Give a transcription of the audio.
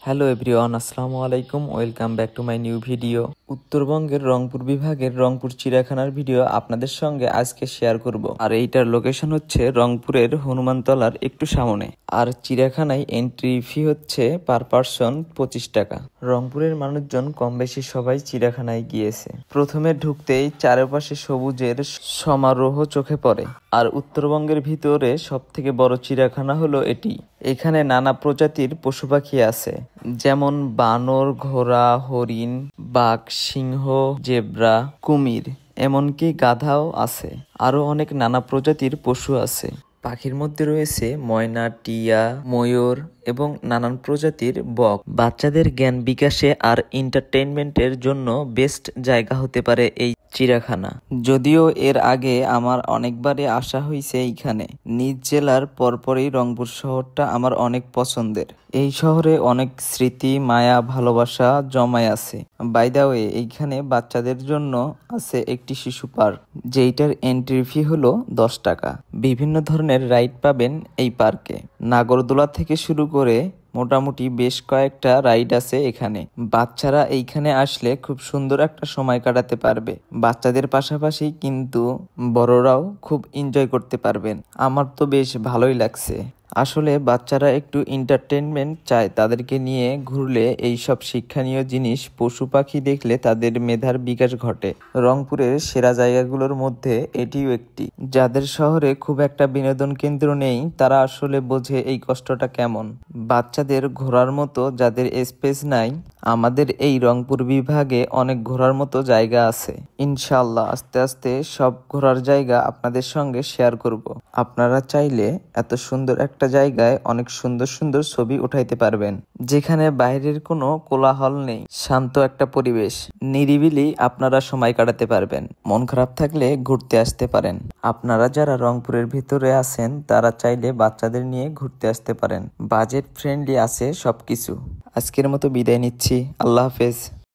Hello everyone, আসসালামু আলাইকুম। Welcome back to my new video. উত্তরবঙ্গের রংপুর বিভাগের রংপুর চিড়িয়াখানার ভিডিও আপনাদের সঙ্গে আজকে শেয়ার করব। আর এইটার লোকেশন হচ্ছে রংপুরের হনুমানতলার একটু সামনে। আর চিড়িয়াখানায় এন্ট্রি ফি হচ্ছে পার পারসন 25 টাকা। রংপুরের মানুষজন কম বেশি সবাই চিড়িয়াখানায় গিয়েছে। প্রথমে ঢুকতেই চারপাশে সবুজের সমারোহ চোখে পড়ে। আর উত্তরবঙ্গের ভিতরে সব থেকে বড় চিড়িয়াখানা হলো এটি। এখানে নানা প্রজাতির পশু পাখি আছে, যেমন বানর, ঘোড়া, হরিণ, বাঘ, সিংহ, জেব্রা, কুমির, এমনকি গাধাও আছে। আরো অনেক নানা প্রজাতির পশু আছে। পাখির মধ্যে রয়েছে ময়না, টিয়া, ময়ূর এবং নানান প্রজাতির বক। বাচ্চাদের জ্ঞান বিকাশে আর এন্টারটেইনমেন্টের জন্য বেস্ট জায়গা হতে পারে এই চিড়িয়াখানা। যদিও এর আগে আমার অনেকবারই আসা হয়েছে এইখানে। নিজ জেলার পরপরই রংপুর শহরটা আমার অনেক পছন্দের। এই শহরে অনেক স্মৃতি, মায়া, ভালোবাসা জমায় আছে। বাই দ্য ওয়ে, এইখানে বাচ্চাদের জন্য আছে একটি শিশু পার্ক, যেইটার এন্ট্রি ফি হলো 10 টাকা। বিভিন্ন ধরনের রাইড পাবেন এই পার্কে। নাগরদোলা থেকে শুরু করে মোটামুটি বেশ কয়েকটা রাইড আছে এখানে। বাচ্চারা এইখানে আসলে খুব সুন্দর একটা সময় কাটাতে পারবে। বাচ্চাদের পাশাপাশি কিন্তু বড়রাও খুব এনজয় করতে পারবেন। আমার তো বেশ ভালোই লাগছে। আসলে বাচ্চারা একটু এন্টারটেনমেন্ট চায়, তাদেরকে নিয়ে ঘুরলে এইসব শিক্ষণীয় জিনিস, পশু পাখি দেখলে তাদের মেধার বিকাশ ঘটে। রংপুরের সেরা জায়গাগুলোর মধ্যে এটিও একটি। যাদের শহরে খুব একটা বিনোদন কেন্দ্র নেই, তারা আসলে বোঝে এই কষ্টটা কেমন। বাচ্চাদের ঘোরার মতো যাদের স্পেস নাই, আমাদের এই রংপুর বিভাগে অনেক ঘোরার মতো জায়গা আছে। ইনশাল্লাহ আস্তে আস্তে সব ঘোরার জায়গা আপনাদের সঙ্গে শেয়ার করব। আপনারা চাইলে এত সুন্দর একটা জায়গায় অনেক সুন্দর সুন্দর ছবি উঠাইতে পারবেন, যেখানে বাইরের কোনো কোলাহল নেই। শান্ত একটা পরিবেশ, নিরিবিলি আপনারা সময় কাটাতে পারবেন। মন খারাপ থাকলে ঘুরতে আসতে পারেন। আপনারা যারা রংপুরের ভিতরে আছেন, তারা চাইলে বাচ্চাদের নিয়ে ঘুরতে আসতে পারেন। বাজেট ফ্রেন্ডলি আছে সবকিছু। আজকের মতো বিদায় নিচ্ছি। আল্লাহ হাফেজ।